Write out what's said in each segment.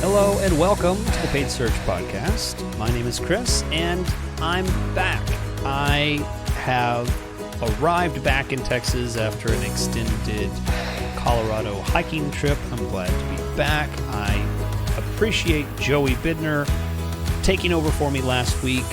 Hello and welcome to the Paid Search Podcast. My name is Chris and I'm back. I have arrived back in Texas after an extended Colorado hiking trip. I'm glad to be back. I appreciate Joey Bidner taking over for me last week.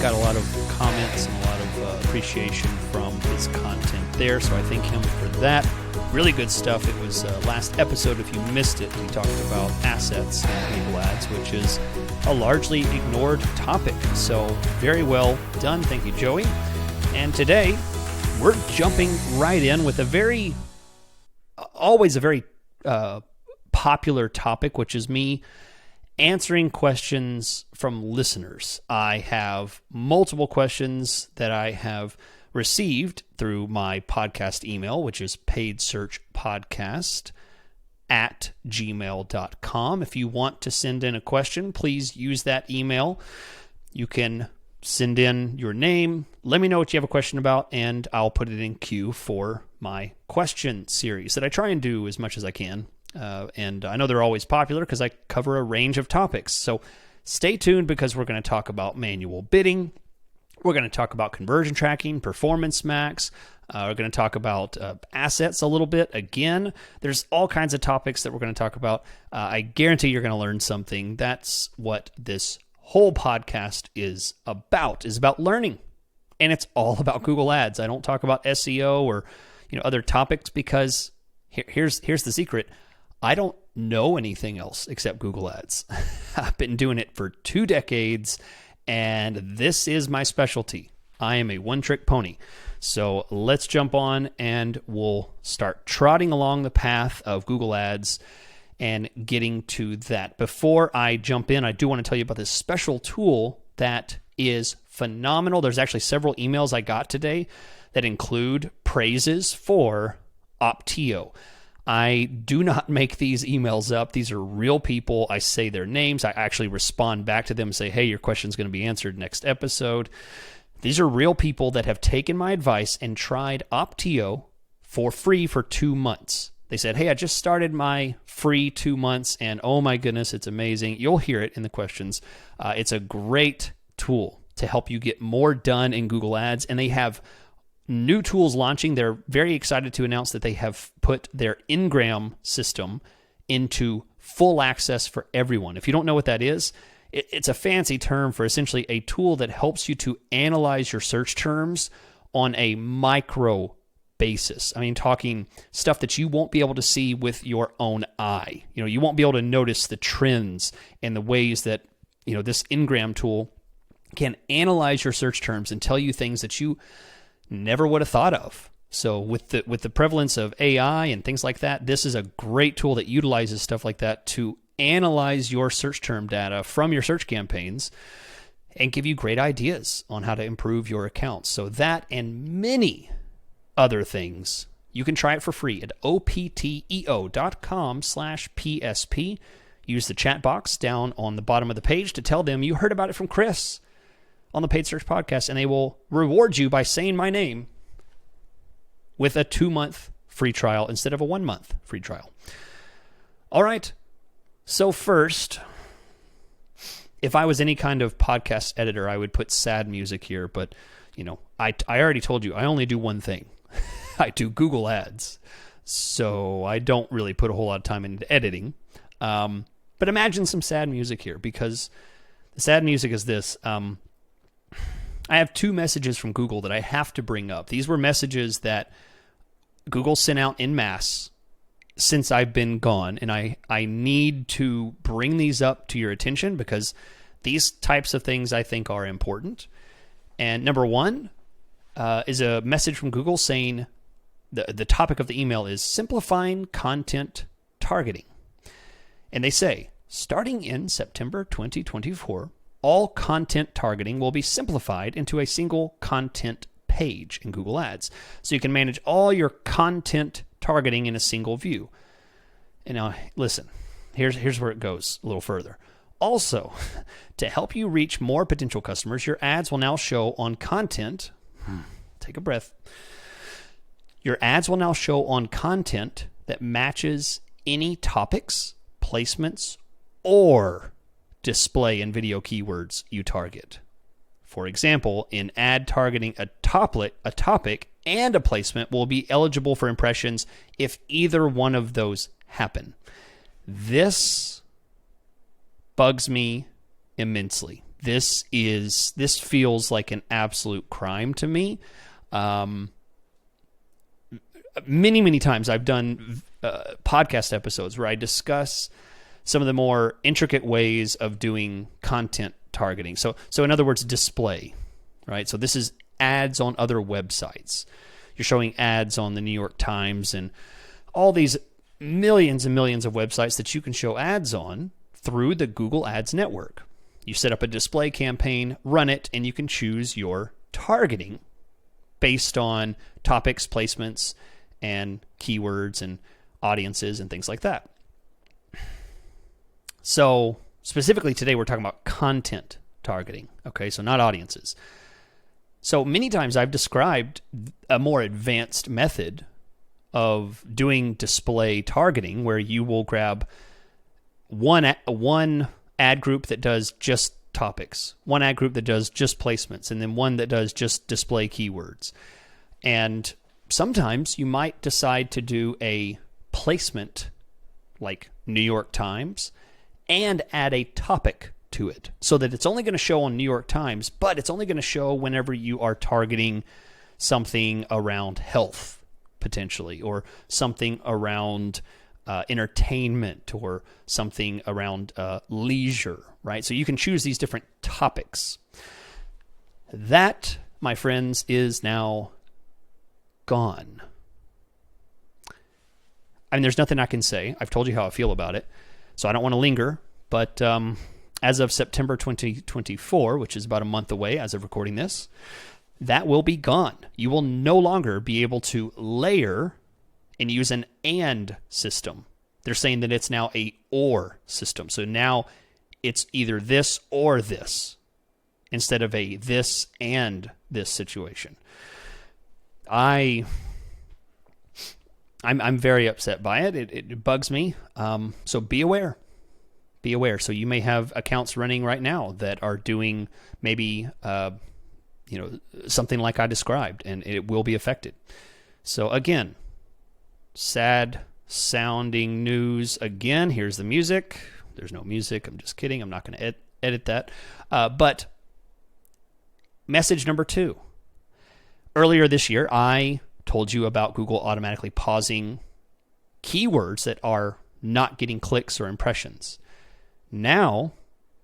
Got a lot of comments and a lot of appreciation from his content there, so I thank him for that. Really good stuff. It was last episode. If you missed it, we talked about assets in Google Ads, which is a largely ignored topic. So very well done. Thank you, Joey. And today, we're jumping right in with always a very popular topic, which is me answering questions from listeners. I have multiple questions that I have received through my podcast email, which is paidsearchpodcast@gmail.com. If you want to send in a question, please use that email. You can send in your name, let me know what you have a question about, and I'll put it in queue for my question series that I try and do as much as I can. And I know they're always popular because I cover a range of topics. So stay tuned because we're going to talk about manual bidding. We're going to talk about conversion tracking, Performance Max. We're going to talk about assets a little bit. Again, there's all kinds of topics that we're going to talk about. I guarantee you're going to learn something. That's what this whole podcast is about learning. And it's all about Google Ads. I don't talk about SEO or other topics because here's the secret. I don't know anything else except Google Ads. I've been doing it for 2 decades. And this is my specialty. I am a one-trick pony. So let's jump on and we'll start trotting along the path of Google Ads and getting to that. Before I jump in, I do want to tell you about this special tool that is phenomenal. There's actually several emails I got today that include praises for Opteo. I do not make these emails up. These are real people. I say their names. I actually respond back to them and say, hey, your question's going to be answered next episode. These are real people that have taken my advice and tried Opteo for free for 2 months. They said, hey, I just started my free 2 months, and oh my goodness, it's amazing. You'll hear it in the questions. It's a great tool to help you get more done in Google Ads, and they have new tools launching. They're very excited to announce that they have put their Ngram system into full access for everyone. If you don't know what that is, it's a fancy term for essentially a tool that helps you to analyze your search terms on a micro basis. I mean, talking stuff that you won't be able to see with your own eye. You won't be able to notice the trends and the ways that, this Ngram tool can analyze your search terms and tell you things that you never would have thought of. So with the prevalence of AI and things like that, this is a great tool that utilizes stuff like that to analyze your search term data from your search campaigns and give you great ideas on how to improve your accounts. So that and many other things, you can try it for free at opteo.com/PSP. Use the chat box down on the bottom of the page to tell them you heard about it from Chris on the Paid Search Podcast, and they will reward you by saying my name with a 2-month free trial instead of a 1-month free trial. All right. So first, if I was any kind of podcast editor, I would put sad music here, but I already told you I only do one thing. I do Google Ads. So I don't really put a whole lot of time into editing. But imagine some sad music here, because the sad music is this. I have 2 messages from Google that I have to bring up. These were messages that Google sent out en masse since I've been gone, and I need to bring these up to your attention because these types of things I think are important. And number 1 is a message from Google saying the topic of the email is simplifying content targeting. And they say, starting in September 2024, all content targeting will be simplified into a single content page in Google Ads. So you can manage all your content targeting in a single view. And now, listen, here's where it goes a little further. Also, to help you reach more potential customers, your ads will now show on content. Take a breath. Your ads will now show on content that matches any topics, placements, or display and video keywords you target. For example, in ad targeting, a topic and a placement will be eligible for impressions if either one of those happen. This bugs me immensely. This feels like an absolute crime to me. Many times I've done podcast episodes where I discuss some of the more intricate ways of doing content targeting. So in other words, display, right? So this is ads on other websites. You're showing ads on the New York Times and all these millions and millions of websites that you can show ads on through the Google Ads network. You set up a display campaign, run it, and you can choose your targeting based on topics, placements, and keywords and audiences and things like that. So specifically today, we're talking about content targeting, okay? So not audiences. So many times I've described a more advanced method of doing display targeting where you will grab one ad group that does just topics, one ad group that does just placements, and then one that does just display keywords. And sometimes you might decide to do a placement like New York Times and add a topic to it so that it's only going to show on New York Times, but it's only going to show whenever you are targeting something around health, potentially, or something around entertainment, or something around leisure, right? So you can choose these different topics. That, my friends, is now gone. I mean, there's nothing I can say. I've told you how I feel about it, so I don't want to linger. But as of September 2024, which is about a month away as of recording this, that will be gone. You will no longer be able to layer and use an and system. They're saying that it's now a or system. So now it's either this or this instead of a this and this situation. I'm very upset by it. It bugs me. So be aware. Be aware. So you may have accounts running right now that are doing maybe something like I described, and it will be affected. So again, sad sounding news again. Here's the music. There's no music. I'm just kidding. I'm not going to edit that. But message number 2. Earlier this year, I told you about Google automatically pausing keywords that are not getting clicks or impressions. Now,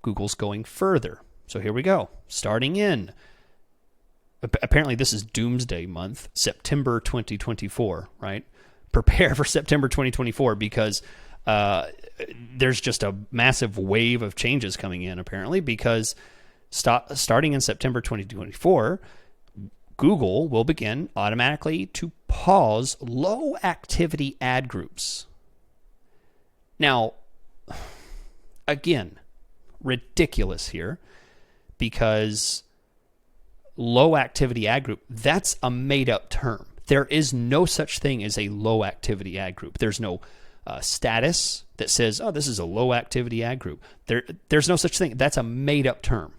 Google's going further. So here we go. Starting in, apparently this is doomsday month, September 2024, right? Prepare for September 2024 because there's just a massive wave of changes coming in, apparently, because starting in September 2024, Google will begin automatically to pause low activity ad groups. Now, again, ridiculous here, because low activity ad group, that's a made up term. There is no such thing as a low activity ad group. There's no status that says, oh, this is a low activity ad group. There's no such thing. That's a made up term.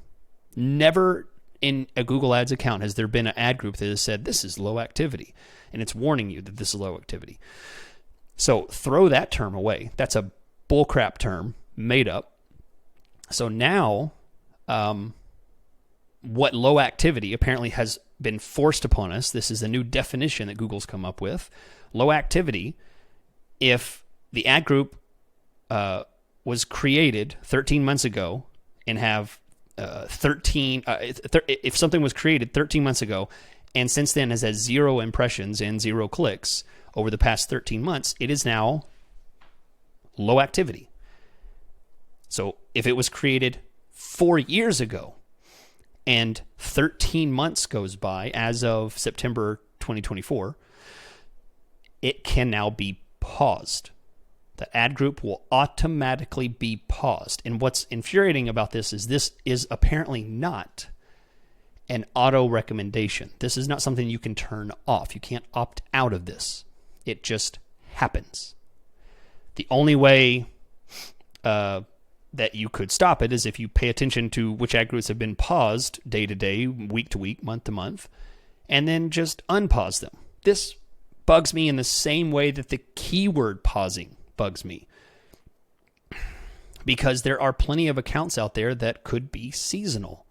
Never in a Google Ads account has there been an ad group that has said this is low activity, and it's warning you that this is low activity. So throw that term away. That's a bullcrap term, made up. So now, what low activity apparently has been forced upon us, this is a new definition that Google's come up with. Low activity, if the ad group was created 13 months ago and have if something was created 13 months ago and since then has had 0 impressions and 0 clicks over the past 13 months, it is now low activity. So if it was created 4 years ago and 13 months goes by as of September 2024, it can now be paused. The ad group will automatically be paused. And what's infuriating about this is apparently not an auto recommendation. This is not something you can turn off. You can't opt out of this. It just happens. The only way that you could stop it is if you pay attention to which ad groups have been paused day to day, week to week, month to month, and then just unpause them. This bugs me in the same way that the keyword pausing bugs me, because there are plenty of accounts out there that could be seasonal.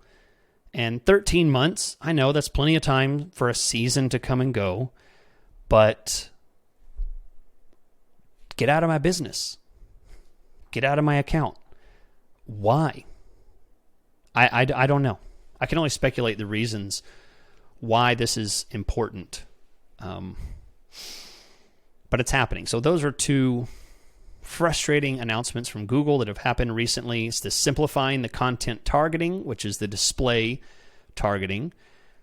And 13 months, I know that's plenty of time for a season to come and go, but get out of my business. Get out of my account. Why? I don't know. I can only speculate the reasons why this is important. But it's happening. So those are two frustrating announcements from Google that have happened recently. It's the simplifying the content targeting, which is the display targeting.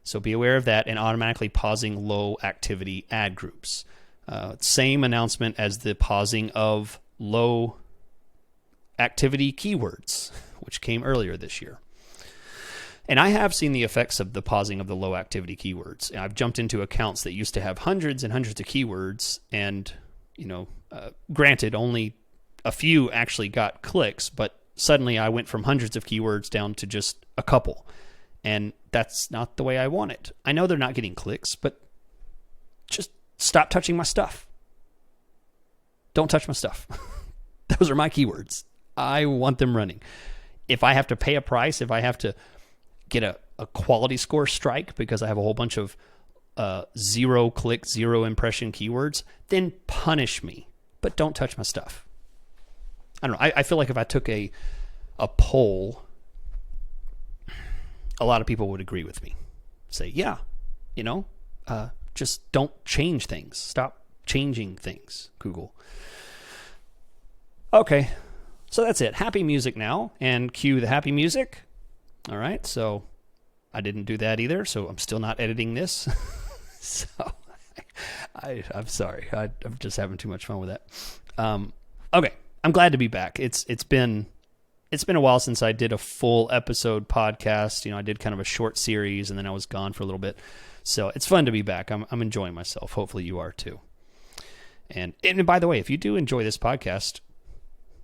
So be aware of that, and automatically pausing low activity ad groups. Same announcement as the pausing of low activity keywords, which came earlier this year. And I have seen the effects of the pausing of the low activity keywords. I've jumped into accounts that used to have hundreds and hundreds of keywords, and granted, only a few actually got clicks, but suddenly I went from hundreds of keywords down to just a couple. And that's not the way I want it. I know they're not getting clicks, but just stop touching my stuff. Don't touch my stuff. Those are my keywords. I want them running. If I have to pay a price, if I have to get a quality score strike because I have a whole bunch of 0 click, 0 impression keywords, then punish me. But don't touch my stuff. I don't know. I feel like if I took a poll, a lot of people would agree with me. Say, yeah, just don't change things. Stop changing things, Google. Okay, so that's it. Happy music now, and cue the happy music. All right, so I didn't do that either, so I'm still not editing this. So I'm sorry. I'm just having too much fun with that. Okay, I'm glad to be back. It's been a while since I did a full episode podcast. I did kind of a short series, and then I was gone for a little bit. So it's fun to be back. I'm enjoying myself. Hopefully you are too. And by the way, if you do enjoy this podcast,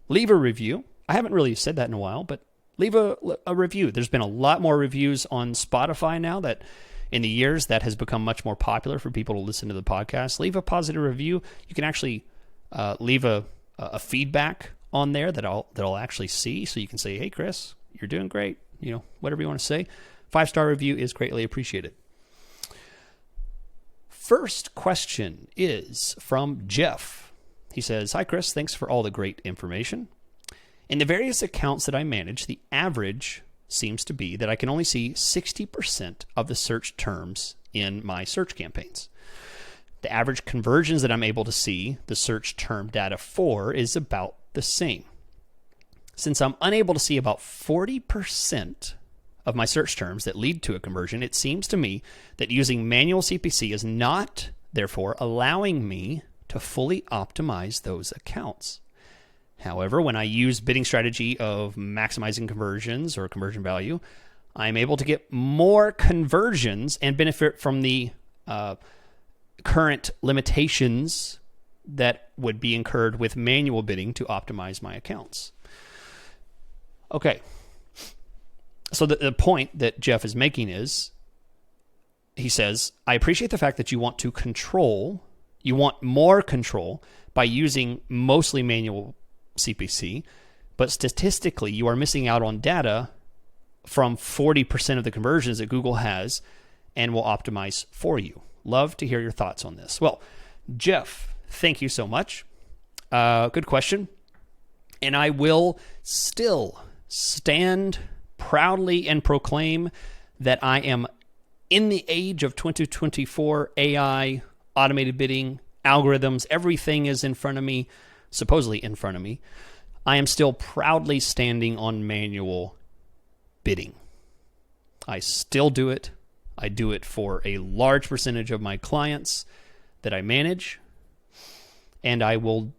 leave a review. I haven't really said that in a while, but leave a review. There's been a lot more reviews on Spotify now that in the years that has become much more popular for people to listen to the podcast. Leave a positive review. You can actually leave a feedback on there that I'll actually see. So you can say, hey, Chris, you're doing great. Whatever you want to say. 5-star review is greatly appreciated. First question is from Jeff. He says, hi, Chris. Thanks for all the great information. In the various accounts that I manage, the average seems to be that I can only see 60% of the search terms in my search campaigns. The average conversions that I'm able to see the search term data for is about the same. Since I'm unable to see about 40% of my search terms that lead to a conversion, it seems to me that using manual CPC is not, therefore, allowing me to fully optimize those accounts. However, when I use bidding strategy of maximizing conversions or conversion value, I'm able to get more conversions and benefit from the current limitations that would be incurred with manual bidding to optimize my accounts. Okay. So the point that Jeff is making is, he says, I appreciate the fact that you want more control by using mostly manual CPC, but statistically you are missing out on data from 40% of the conversions that Google has and will optimize for you. Love to hear your thoughts on this. Well, Jeff, thank you so much. Good question. And I will still stand proudly and proclaim that I am in the age of 2024 AI, automated bidding, algorithms. Everything is in front of me, supposedly in front of me. I am still proudly standing on manual bidding. I still do it. I do it for a large percentage of my clients that I manage, and I will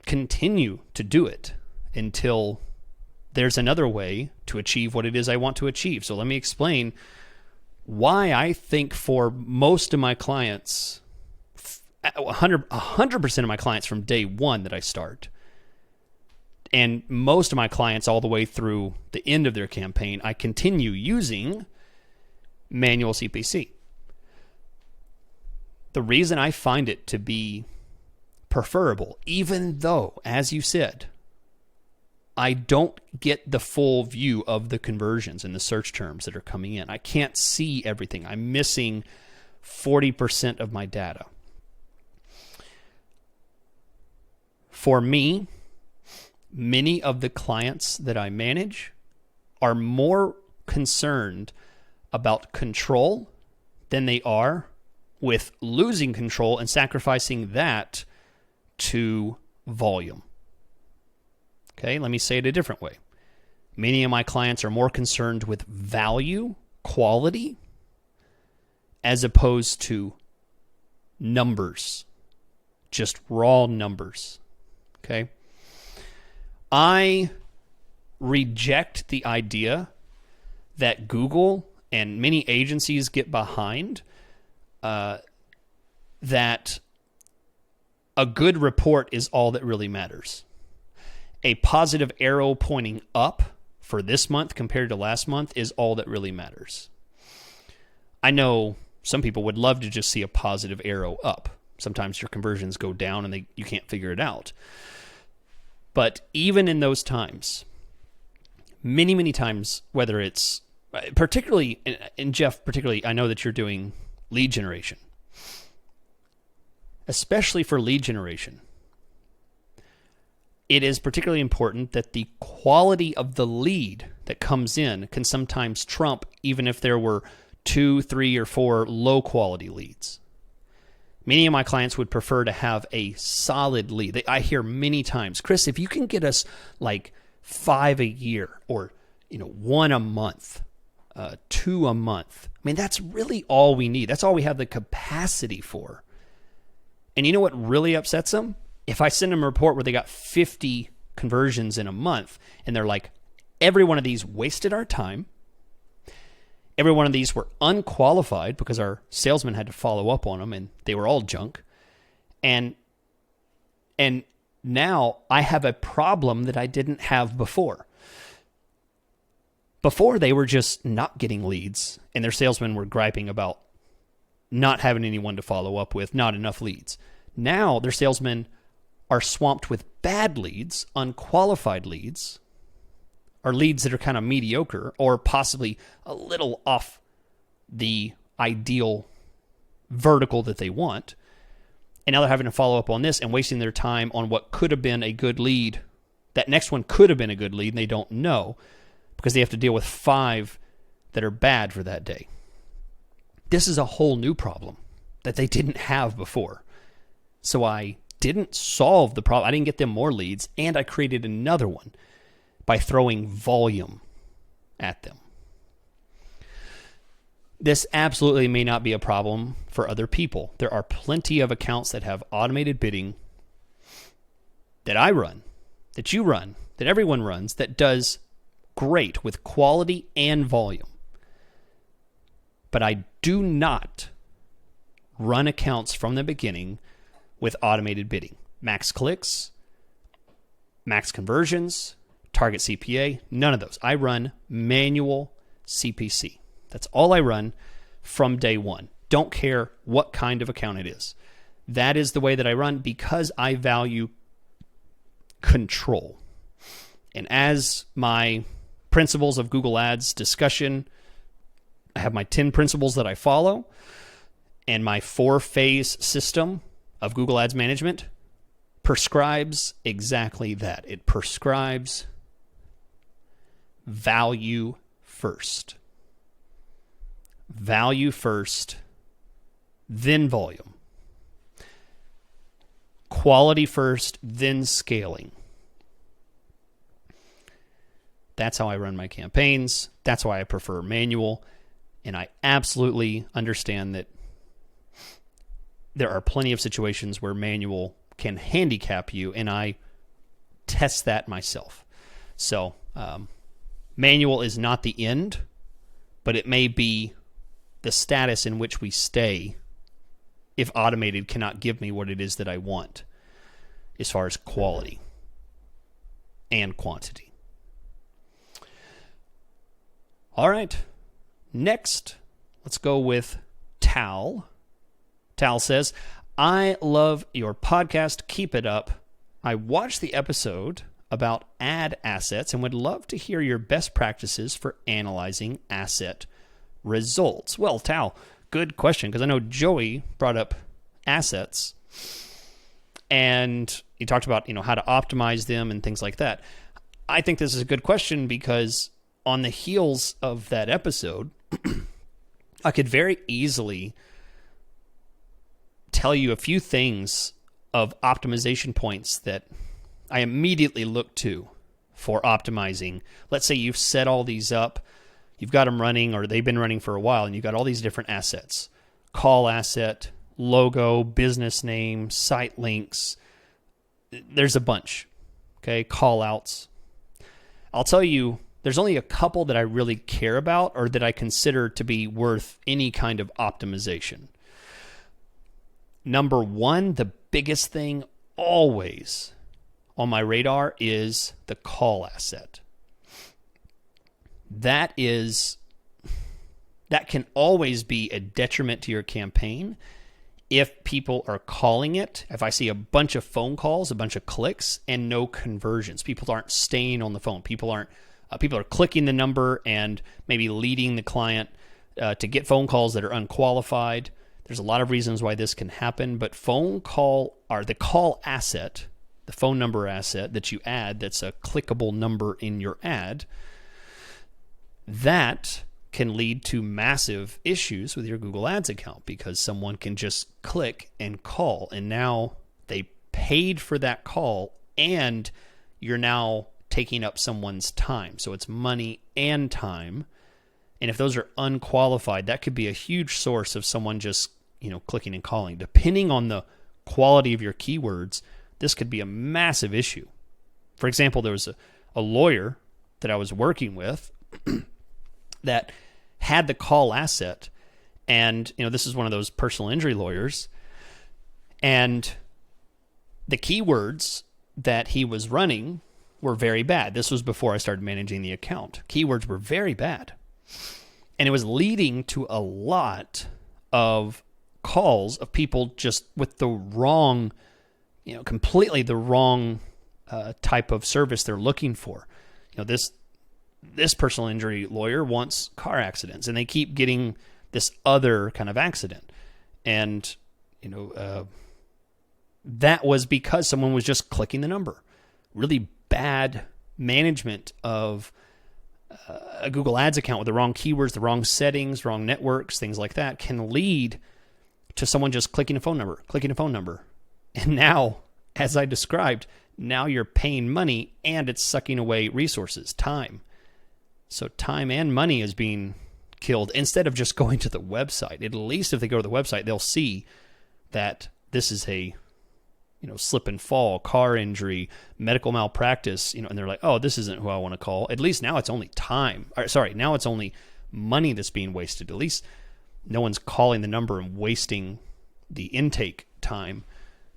continue to do it until there's another way to achieve what it is I want to achieve. So let me explain why I think for most of my clients, 100% of my clients from day one that I start, And most of my clients, all the way through the end of their campaign, I continue using manual CPC. The reason I find it to be preferable, even though, as you said, I don't get the full view of the conversions and the search terms that are coming in. I can't see everything. I'm missing 40% of my data. For me, many of the clients that I manage are more concerned about control than they are with losing control and sacrificing that to volume. Okay, let me say it a different way. Many of my clients are more concerned with value, quality, as opposed to numbers, just raw numbers. Okay? I reject the idea that Google and many agencies get behind that a good report is all that really matters. A positive arrow pointing up for this month compared to last month is all that really matters. I know some people would love to just see a positive arrow up. Sometimes your conversions go down and you can't figure it out. But even in those times, many, many times, whether it's particularly, and Jeff, particularly, I know that you're doing lead generation. Especially for lead generation, it is particularly important that the quality of the lead that comes in can sometimes trump even if there were 2, 3, or 4 low quality leads. Many of my clients would prefer to have a solid lead. I hear many times, Chris, if you can get us like 5 a year or 1 a month, 2 a month, I mean, that's really all we need. That's all we have the capacity for. And you know what really upsets them? If I send them a report where they got 50 conversions in a month and they're like, every one of these wasted our time. Every one of these were unqualified because our salesman had to follow up on them and they were all junk. And now I have a problem that I didn't have before. Before they were just not getting leads and their salesmen were griping about not having anyone to follow up with, not enough leads. Now their salesmen are swamped with bad leads, unqualified leads, or leads that are kind of mediocre or possibly a little off the ideal vertical that they want. And now they're having to follow up on this and wasting their time on what could have been a good lead. That next one could have been a good lead and they don't know because they have to deal with 5 that are bad for that day. This is a whole new problem that they didn't have before. So I didn't solve the problem. I didn't get them more leads, and I created another one by throwing volume at them. This absolutely may not be a problem for other people. There are plenty of accounts that have automated bidding that I run, that you run, that everyone runs, that does great with quality and volume. But I do not run accounts from the beginning with automated bidding. Max clicks, max conversions, target CPA, none of those. I run manual CPC. That's all I run from day one. Don't care what kind of account it is. That is the way that I run because I value control. And as my principles of Google Ads discussion, I have my 10 principles that I follow, and my 4-phase system of Google Ads management prescribes exactly that. It prescribes value first. Value first, then volume. Quality first, then scaling. That's how I run my campaigns. That's why I prefer manual. And I absolutely understand that there are plenty of situations where manual can handicap you, and I test that myself. So manual is not the end, but it may be the status in which we stay if automated cannot give me what it is that I want as far as quality. and quantity. All right. Next, let's go with Tal. Tal says, I love your podcast. Keep it up. I watched the episode about ad assets and would love to hear your best practices for analyzing asset results. Well, Tal, good question, because I know Joey brought up assets and he talked about, how to optimize them and things like that. I think this is a good question because on the heels of that episode, I could very easily tell you a few things of optimization points that I immediately look to for optimizing. Let's say you've set all these up, you've got them running, or they've been running for a while, and you've got all these different assets. Call asset, logo, business name, site links. There's a bunch, okay? Call outs. I'll tell you, there's only a couple that I really care about or that I consider to be worth any kind of optimization. Number one, the biggest thing always on my radar is the call asset. That can always be a detriment to your campaign if people are calling it. If I see a bunch of phone calls, a bunch of clicks, and no conversions, people aren't staying on the phone. People are clicking the number and maybe leading the client to get phone calls that are unqualified. There's a lot of reasons why this can happen, but the call asset, the phone number asset that you add, that's a clickable number in your ad, that can lead to massive issues with your Google Ads account because someone can just click and call, and now they paid for that call and you're now taking up someone's time. So it's money and time. And if those are unqualified, that could be a huge source of someone just, clicking and calling. Depending on the quality of your keywords, this could be a massive issue. For example, there was a lawyer that I was working with that had the call asset, and this is one of those personal injury lawyers, and the keywords that he was running were very bad. This was before I started managing the account. Keywords were very bad, and it was leading to a lot of calls of people just with the wrong, completely the wrong type of service they're looking for. This personal injury lawyer wants car accidents, and they keep getting this other kind of accident. And, that was because someone was just clicking the number. Really bad management of a Google Ads account with the wrong keywords, the wrong settings, wrong networks, things like that can lead to someone just clicking a phone number. And now, as I described, now you're paying money and it's sucking away resources, time. So time and money is being killed instead of just going to the website. At least if they go to the website, they'll see that this is a, slip and fall, car injury, medical malpractice, and they're like, oh, this isn't who I want to call. At least now it's only now it's only money that's being wasted. At least no one's calling the number and wasting the intake time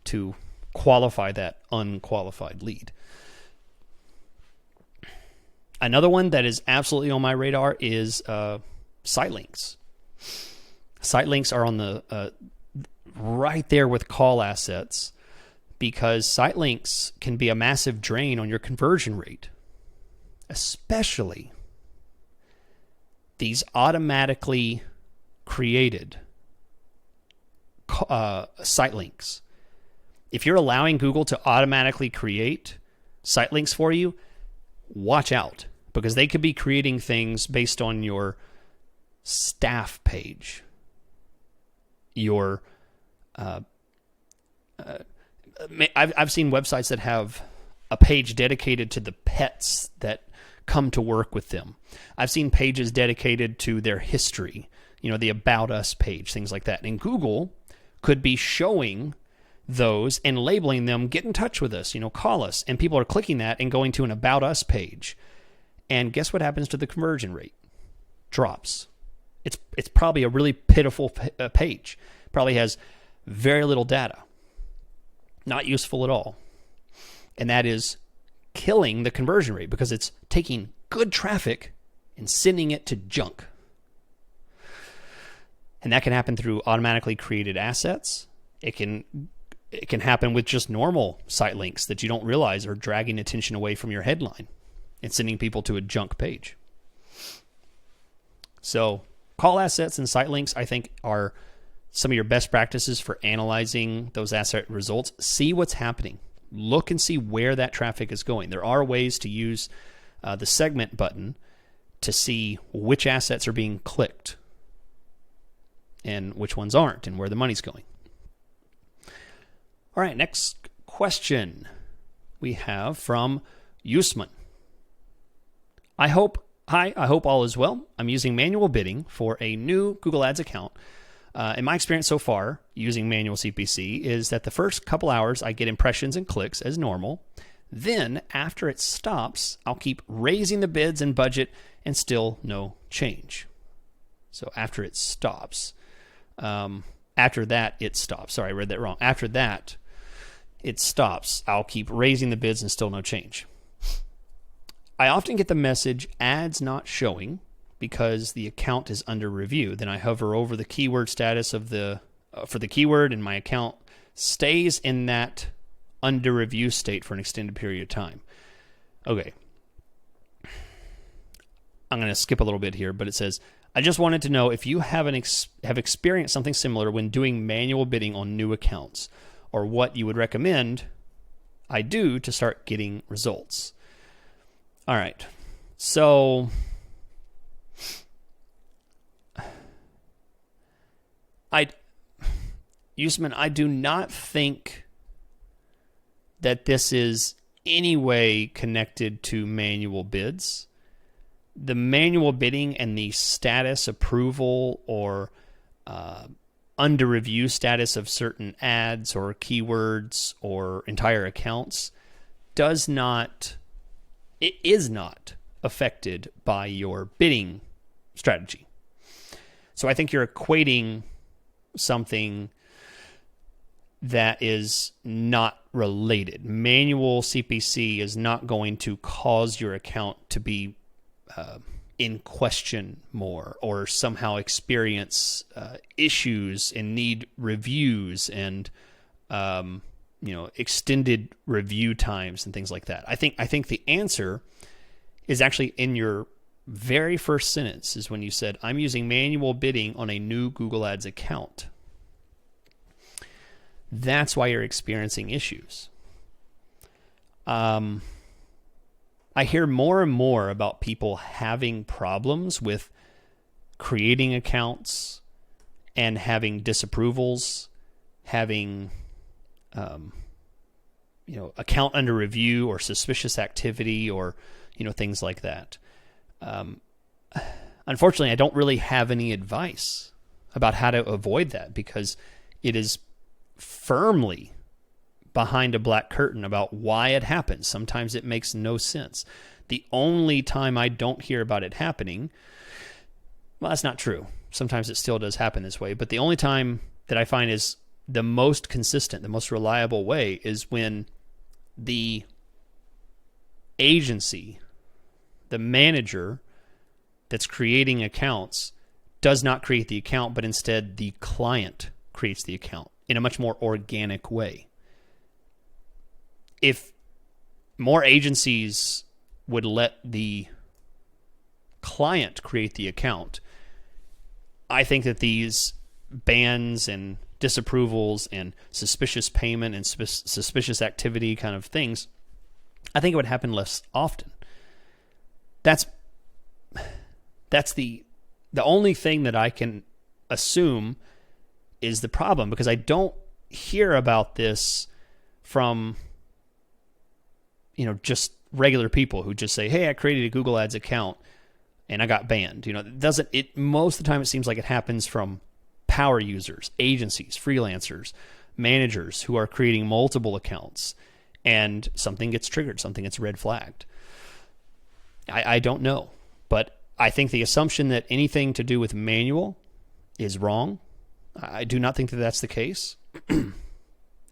to qualify that unqualified lead. Another one that is absolutely on my radar is site links. Site links are on the right there with call assets because site links can be a massive drain on your conversion rate, especially these automatically created site links. If you're allowing Google to automatically create site links for you, watch out, because they could be creating things based on your staff page, your I've seen websites that have a page dedicated to the pets that come to work with them. I've seen pages dedicated to their history, the About Us page, things like that. And Google could be showing those and labeling them, get in touch with us, call us. And people are clicking that and going to an About Us page. And guess what happens to the conversion rate? Drops. It's probably a really pitiful page. Probably has very little data. Not useful at all. And that is killing the conversion rate because it's taking good traffic and sending it to junk. And that can happen through automatically created assets. It can happen with just normal site links that you don't realize are dragging attention away from your headline and sending people to a junk page. So call assets and site links, I think, are some of your best practices for analyzing those asset results. See what's happening. Look and see where that traffic is going. There are ways to use the segment button to see which assets are being clicked and which ones aren't and where the money's going. All right, next question we have from Usman. I hope all is well. I'm using manual bidding for a new Google Ads account. In my experience so far, using manual CPC is that the first couple hours I get impressions and clicks as normal. Then after it stops, I'll keep raising the bids and budget and still no change. So after it stops, after that it stops. Sorry, I read that wrong. After that it stops. I'll keep raising the bids and still no change. I often get the message ads not showing because the account is under review. Then I hover over the keyword status of for the keyword, and my account stays in that under review state for an extended period of time. Okay. I'm going to skip a little bit here, but it says, I just wanted to know if you have experienced something similar when doing manual bidding on new accounts, or what you would recommend I do to start getting results. All right. So Usman, I do not think that this is any way connected to manual bids. The manual bidding and the status approval or under review status of certain ads or keywords or entire accounts is not affected by your bidding strategy. So I think you're equating something that is not related. Manual CPC is not going to cause your account to be in question more, or somehow experience issues and need reviews and extended review times and things like that. I think the answer is actually in your very first sentence, is when you said, I'm using manual bidding on a new Google Ads account. That's why you're experiencing issues. I hear more and more about people having problems with creating accounts and having disapprovals, having account under review or suspicious activity, or things like that. Unfortunately, I don't really have any advice about how to avoid that, because it is firmly behind a black curtain about why it happens. Sometimes it makes no sense. The only time I don't hear about it happening, well, that's not true. Sometimes it still does happen this way, but the only time that I find is the most consistent, the most reliable way, is when the agency, the manager that's creating accounts, does not create the account, but instead the client creates the account in a much more organic way. If more agencies would let the client create the account, I think that these bans and disapprovals and suspicious payment and suspicious activity kind of things, I think it would happen less often. That's the only thing that I can assume is the problem, because I don't hear about this from just regular people who just say, hey, I created a Google Ads account and I got banned. Most of the time it seems like it happens from power users, agencies, freelancers, managers who are creating multiple accounts, and something gets triggered, something gets red flagged. I don't know, but I think the assumption that anything to do with manual is wrong. I do not think that that's the case.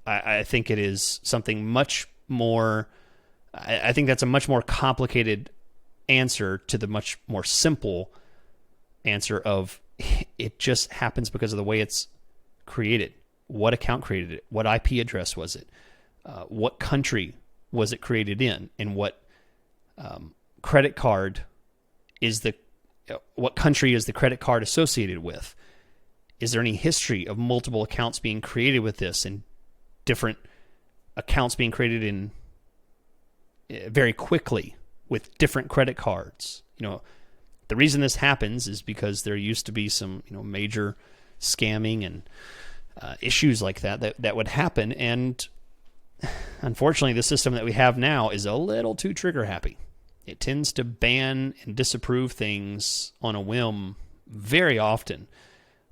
I think it is something much more I think that's a much more complicated answer to the much more simple answer of it just happens because of the way it's created. What account created it? What IP address was it? What country was it created in? And what credit card is what country is the credit card associated with? Is there any history of multiple accounts being created with this and different accounts being created in very quickly with different credit cards? The reason this happens is because there used to be some, major scamming and issues like that would happen. And unfortunately, the system that we have now is a little too trigger happy. It tends to ban and disapprove things on a whim very often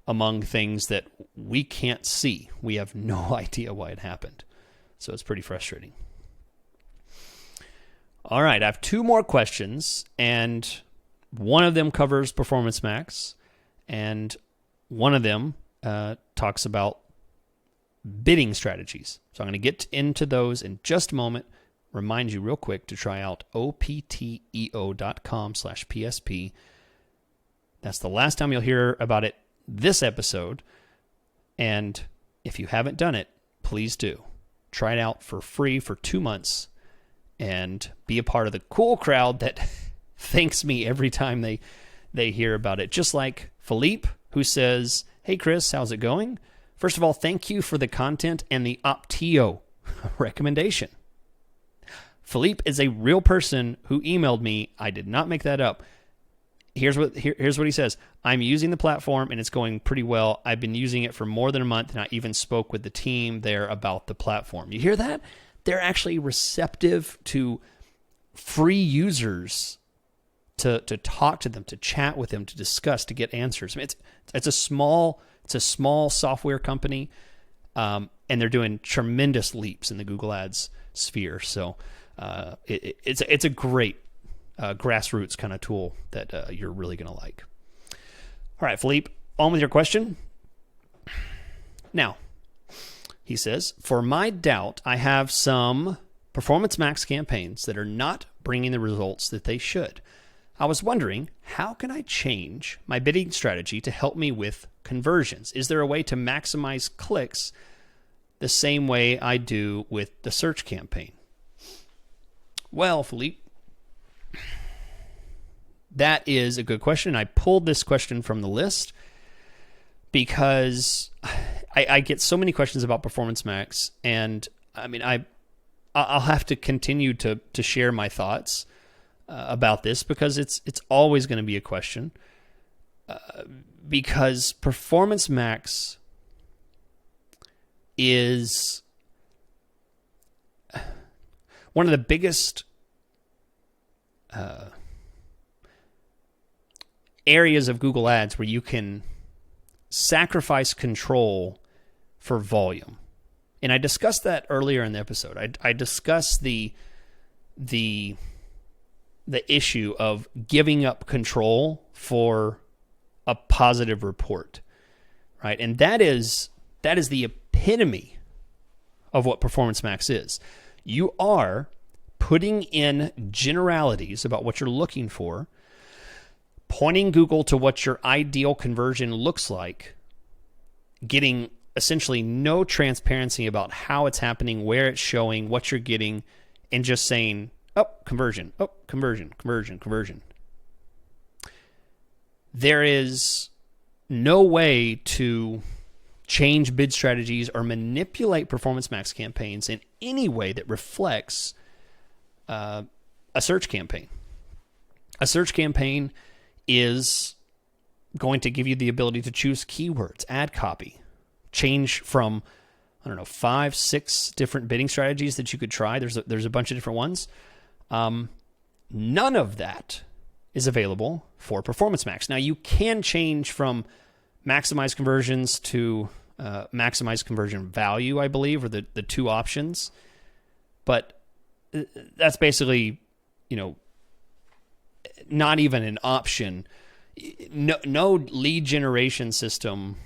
among things that we can't see. We have no idea why it happened. So it's pretty frustrating. All right, I have 2 more questions, and one of them covers Performance Max, and one of them talks about bidding strategies. So I'm going to get into those in just a moment. Remind you real quick to try out opteo.com/PSP. That's the last time you'll hear about it this episode. And if you haven't done it, please do. Try it out for free for 2 months and be a part of the cool crowd that thanks me every time they hear about it. Just like Philippe, who says, "Hey, Chris, how's it going? First of all, thank you for the content and the Opteo recommendation." Philippe is a real person who emailed me. I did not make that up. Here's what he says. "I'm using the platform and it's going pretty well. I've been using it for more than a month and I even spoke with the team there about the platform." You hear that? They're actually receptive to free users to talk to them, to chat with them, to discuss, to get answers. I mean, it's a small software company, and they're doing tremendous leaps in the Google Ads sphere. So it's a great grassroots kind of tool that you're really going to like. All right, Philippe, on with your question. Now, he says, "For my doubt, I have some Performance Max campaigns that are not bringing the results that they should. I was wondering, how can I change my bidding strategy to help me with conversions? Is there a way to maximize clicks the same way I do with the search campaign?" Well, Philippe, that is a good question. I pulled this question from the list because I get so many questions about Performance Max, and I mean, I'll have to continue to share my thoughts about this because it's always going to be a question. Because Performance Max is one of the biggest areas of Google Ads where you can sacrifice control for volume. And I discussed that earlier in the episode. I discussed the issue of giving up control for a positive report, right? And that is the epitome of what Performance Max is. You are putting in generalities about what you're looking for, pointing Google to what your ideal conversion looks like, getting essentially no transparency about how it's happening, where it's showing, what you're getting, and just saying, "Oh, conversion, oh, conversion, conversion, conversion." There is no way to change bid strategies or manipulate Performance Max campaigns in any way that reflects a search campaign. A search campaign is going to give you the ability to choose keywords, ad copy, change from, 5, 6 different bidding strategies that you could try. There's a bunch of different ones. None of that is available for Performance Max. Now, you can change from maximize conversions to maximize conversion value, I believe, or the 2 options. But that's basically, not even an option. No lead generation system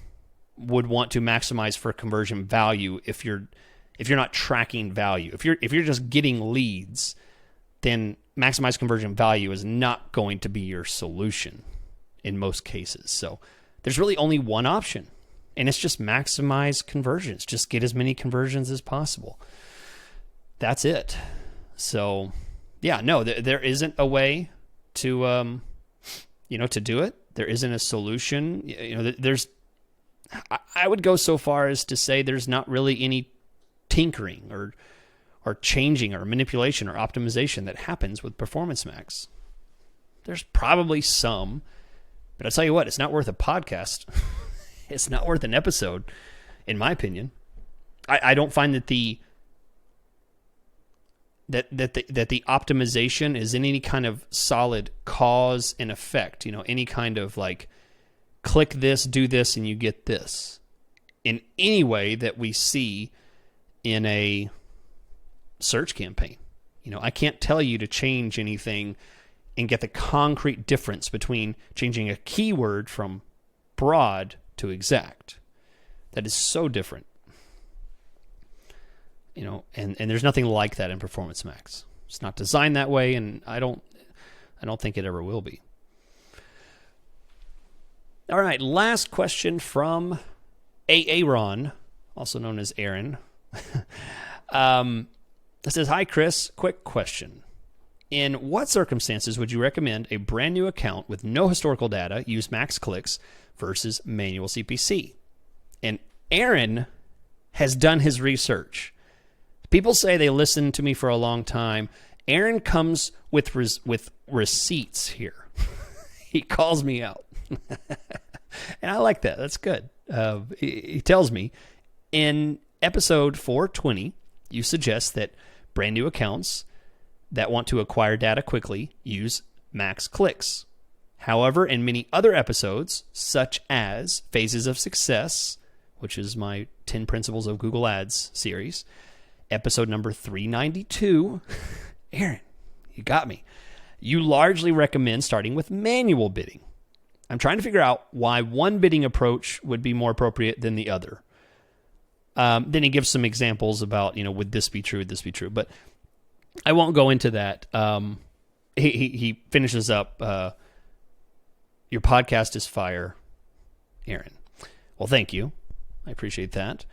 would want to maximize for conversion value if you're not tracking value. If you're just getting leads, then maximize conversion value is not going to be your solution in most cases. So there's really only one option, and it's just maximize conversions. Just get as many conversions as possible. That's it. So yeah, no, there isn't a way to, to do it. There isn't a solution. I would go so far as to say there's not really any tinkering or changing or manipulation or optimization that happens with Performance Max. There's probably some, but I'll tell you what, it's not worth a podcast. It's not worth an episode, in my opinion. I don't find that the optimization is in any kind of solid cause and effect. Any kind of like, click this, do this, and you get this. In any way that we see in a search campaign. I can't tell you to change anything and get the concrete difference between changing a keyword from broad to exact. That is so different. And there's nothing like that in Performance Max. It's not designed that way, and I don't think it ever will be. All right, last question from Aaron, also known as Aaron. It says, "Hi, Chris. Quick question. In what circumstances would you recommend a brand new account with no historical data use Max Clicks versus manual CPC?" And Aaron has done his research. People say they listened to me for a long time. Aaron comes with receipts here. He calls me out. And I like that. That's good. He tells me, in episode 420, you suggest that brand new accounts that want to acquire data quickly use Max Clicks. However, in many other episodes, such as Phases of Success, which is my 10 Principles of Google Ads series, episode number 392, Aaron, you got me. You largely recommend starting with manual bidding. I'm trying to figure out why one bidding approach would be more appropriate than the other. Then he gives some examples about, would this be true, would this be true? But I won't go into that. He finishes up, your podcast is fire, Aaron. Well, thank you. I appreciate that.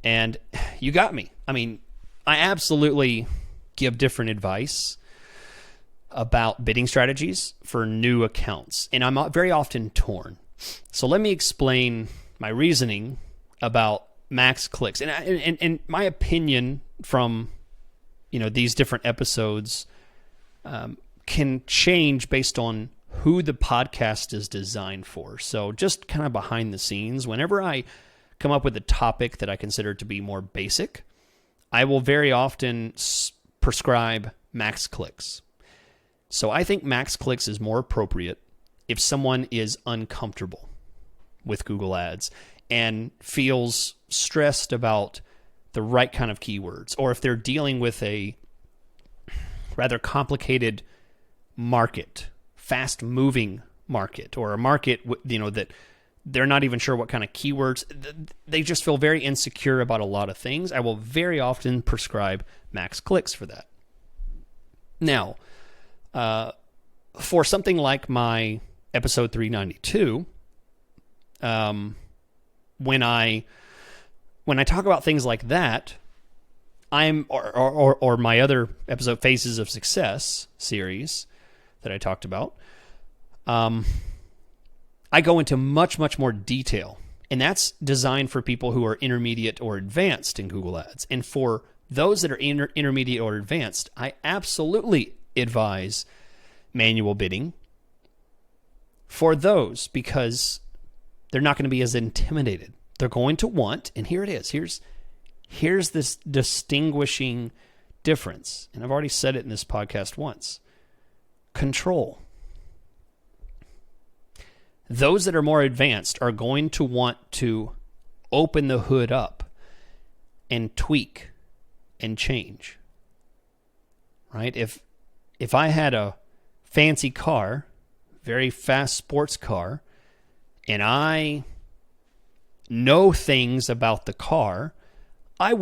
And you got me. I mean, I absolutely give different advice about bidding strategies for new accounts, and I'm very often torn. So let me explain my reasoning about Max Clicks. And my opinion from, these different episodes can change based on who the podcast is designed for. So just kind of behind the scenes, whenever I come up with a topic that I consider to be more basic, I will very often prescribe Max Clicks. So I think Max Clicks is more appropriate if someone is uncomfortable with Google Ads and feels stressed about the right kind of keywords, or if they're dealing with a rather complicated market, fast-moving market, or a market that they're not even sure what kind of keywords. They just feel very insecure about a lot of things. I will very often prescribe Max Clicks for that. Now, for something like my episode 392, when I talk about things like that, or my other episode, Phases of Success series that I talked about, I go into much, much more detail. And that's designed for people who are intermediate or advanced in Google Ads. And for those that are intermediate or advanced, I absolutely advise manual bidding for those, because they're not going to be as intimidated. They're going to want, and here it is. Here's this distinguishing difference. And I've already said it in this podcast once. Control. Those that are more advanced are going to want to open the hood up and tweak and change. Right? If I had a fancy car, very fast sports car, and I know things about the car, I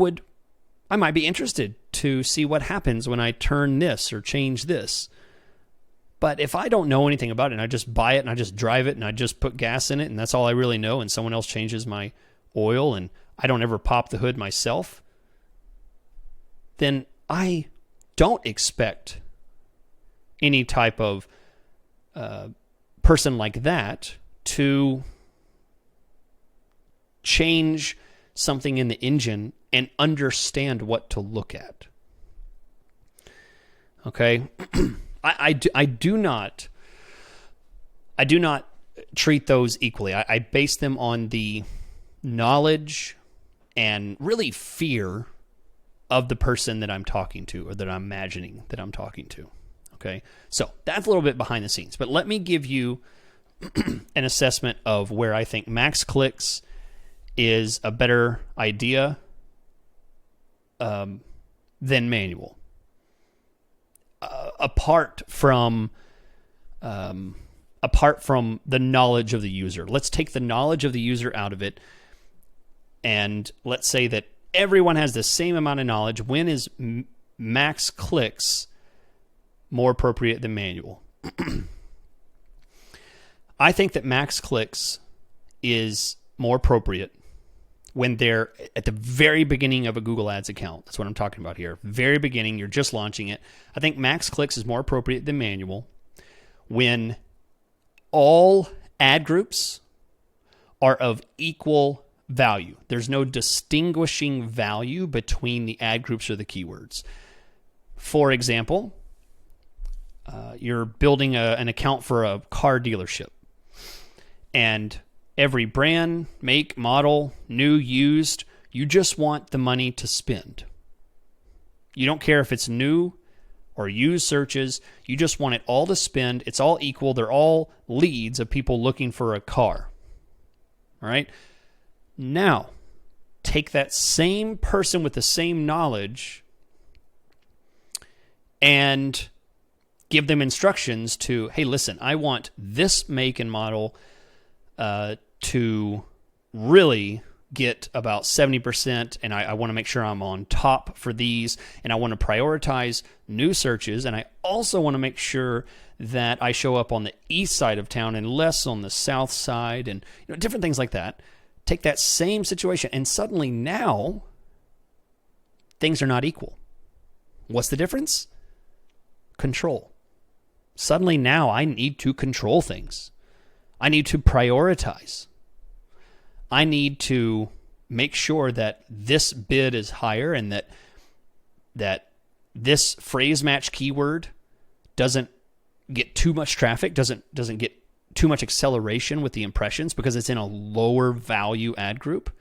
might be interested to see what happens when I turn this or change this. But if I don't know anything about it and I just buy it and I just drive it and I just put gas in it and that's all I really know, and someone else changes my oil and I don't ever pop the hood myself, then I don't expect any type of person like that to change something in the engine and understand what to look at. Okay? I do not treat those equally. I base them on the knowledge and really fear of the person that I'm talking to or that I'm imagining that I'm talking to. Okay? So that's a little bit behind the scenes. But let me give you an assessment of where I think Max Clicks is a better idea than manual. Apart from the knowledge of the user. Let's take the knowledge of the user out of it, and let's say that everyone has the same amount of knowledge. When is Max Clicks more appropriate than manual? I think that Max Clicks is more appropriate when they're at the very beginning of a Google Ads account. That's what I'm talking about here. Very beginning, you're just launching it. I think Max Clicks is more appropriate than manual when all ad groups are of equal value. There's no distinguishing value between the ad groups or the keywords. For example, you're building an account for a car dealership, and every brand, make, model, new, used, you just want the money to spend. You don't care if it's new or used searches. You just want it all to spend. It's all equal. They're all leads of people looking for a car. All right? Now, take that same person with the same knowledge and give them instructions to, hey, listen, I want this make and model to really get about 70%, and I want to make sure I'm on top for these, and I want to prioritize new searches, and I also want to make sure that I show up on the east side of town and less on the south side, and different things like that. Take that same situation, and suddenly now things are not equal. What's the difference? Control. Suddenly now I need to control things. I need to prioritize. I need to make sure that this bid is higher and that this phrase match keyword doesn't get too much traffic, doesn't get too much acceleration with the impressions because it's in a lower value ad group.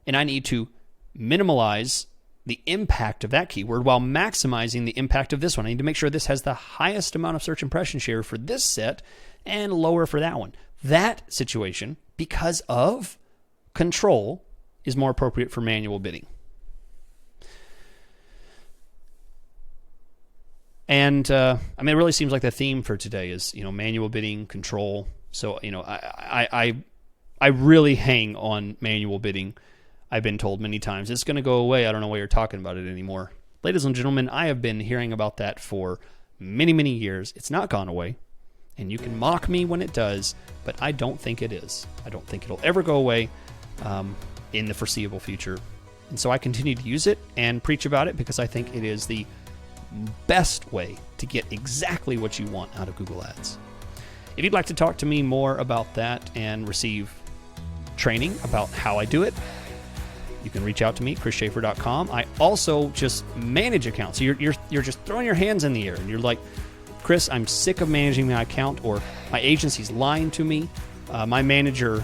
And I need to minimize the impact of that keyword while maximizing the impact of this one. I need to make sure this has the highest amount of search impression share for this set and lower for that one. That situation, because of control, is more appropriate for manual bidding. And it really seems like the theme for today is manual bidding, control. So I really hang on manual bidding. I've been told many times it's going to go away. I don't know why you're talking about it anymore. Ladies and gentlemen, I have been hearing about that for many, many years. It's not gone away. And you can mock me when it does, but I don't think it is. I don't think it'll ever go away in the foreseeable future. And so I continue to use it and preach about it because I think it is the best way to get exactly what you want out of Google Ads. If you'd like to talk to me more about that and receive training about how I do it, you can reach out to me, chrisschaefer.com. I also just manage accounts. So you're just throwing your hands in the air and you're like, Chris, I'm sick of managing my account, or my agency's lying to me. My manager,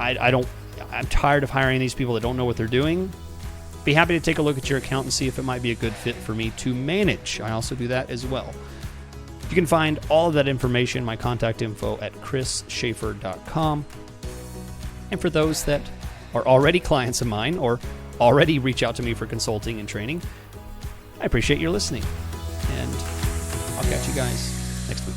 I'm tired of hiring these people that don't know what they're doing. Be happy to take a look at your account and see if it might be a good fit for me to manage. I also do that as well. You can find all of that information, my contact info, at chrisschaefer.com. And for those that are already clients of mine or already reach out to me for consulting and training, I appreciate your listening. And I'll catch you guys next week.